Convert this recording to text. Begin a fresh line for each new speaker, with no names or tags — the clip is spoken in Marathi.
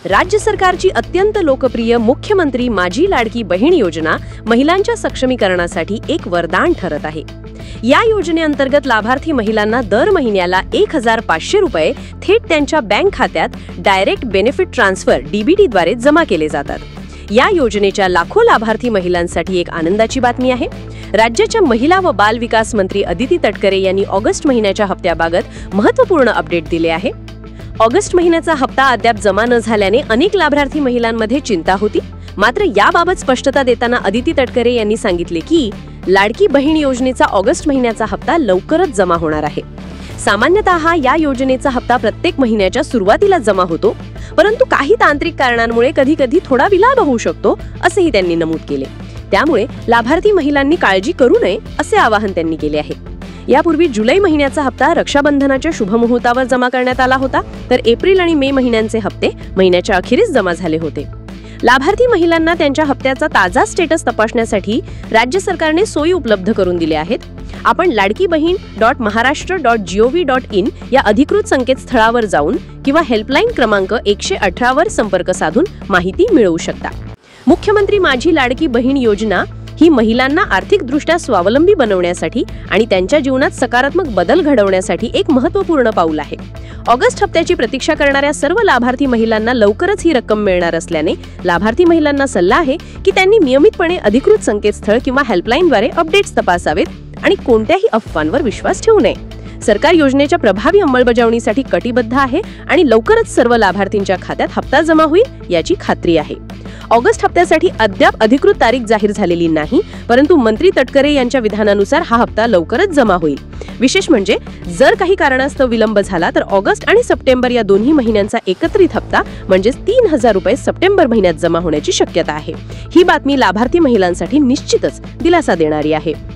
राज्य सरकारची अत्यंत लोकप्रिय मुख्यमंत्री माझी लाडकी बहीण योजना महिलांच्या सक्षमीकरणासाठी एक वरदान ठरत आहे। या योजनेअंतर्गत लाभार्थी महिलांना दर महिन्याला 1500 रुपये थेट त्यांच्या बँक खात्यात डायरेक्ट बेनिफिट ट्रान्सफर (डीबीटी) द्वारे जमा केले जातात। या योजनेच्या लाखो लाभार्थी महिलांसाठी एक आनंदाची बातमी आहे। राज्याच्या महिला व बाल विकास मंत्री अदिती तटकरे यांनी ऑगस्ट महिन्याच्या हप्त्याबाबत महत्त्वपूर्ण अपडेट दिले आहे। ऑगस्ट महिन्याचा हप्ता अद्याप जमा न झाल्याने अनेक लाभार्थी महिलांमध्ये चिंता होती। मात्र याबाबत स्पष्टता देताना अदिती तटकरे यांनी सांगितले की लाडकी बहीण योजनेचा ऑगस्ट महिन्याचा हप्ता लवकरच जमा होणार आहे। सामान्यतः या योजनेचा हप्ता प्रत्येक महिन्याच्या सुरुवातीला जमा होतो, परंतु काही तांत्रिक कारणांमुळे कधी-कधी थोडा विलंब होऊ शकतो, असेही त्यांनी नमूद केले। त्यामुळे लाभार्थी महिलांनी काळजी करू नये असे आवाहन त्यांनी केले आहे। यापूर्वी जुलै महिन्याचा हप्ता रक्षाबंधनाच्या शुभमुहूर्तावर जमा करण्यात आला होता, तर एप्रिल आणि मे महिन्यांचे हप्ते महिन्याच्या अखेरीस जमा झाले होते। लाभार्थी महिलांना त्यांच्या हप्त्याचा ताजा स्टेटस तपासण्यासाठी राज्य सरकारने सोयी उपलब्ध करून दिल्या आहेत। आपण ladkibaheen.maharashtra.gov.in या अधिकृत संकेतस्थळावर जाऊन किंवा हेल्पलाईन क्रमांक 118 वर संपर्क साधून माहिती मिळवू शकता। मुख्यमंत्री माझी लाडकी बहीण योजना ही महिलांना आर्थिकदृष्ट्या स्वावलंबी बनवण्यासाठी आणि त्यांच्या जीवनात सकारात्मक बदल घडवण्यासाठी एक महत्त्वपूर्ण पाऊल आहे। ऑगस्ट हप्त्याची प्रतीक्षा करणाऱ्या सर्व लाभार्थी महिलांना लवकरच ही रक्कम मिळणार असल्याने लाभार्थी महिलांना सल्ला आहे की त्यांनी नियमितपणे अधिकृत संकेतस्थळ किंवा हेल्पलाईनद्वारे अपडेट्स तपासावेत आणि कोणत्याही अफवांवर विश्वास ठेवू नये। सरकार योजनेच्या प्रभावी अंमलबजावणीसाठी कटिबद्ध आहे आणि लवकरच सर्व लाभार्थींच्या खात्यात हप्ता जमा होईल याची खात्री आहे। ऑगस्ट हप्त्यासाठी अद्याप अधिकृत तारीख जाहीर झालेली नाही, परंतु मंत्री तटकरे यांच्या विधानानुसार हा हप्ता लवकरच जमा होईल। विशेष म्हणजे जर काही कारणास्तव विलंब झाला तर ऑगस्ट आणि सप्टेंबर या दोन्ही महिन्यांचा एकत्रित हप्ता म्हणजे 3000 रुपये सप्टेंबर महिन्यात जमा होण्याची शक्यता आहे। ही बातमी लाभार्थी महिलांसाठी निश्चितच दिलासा देणारी आहे।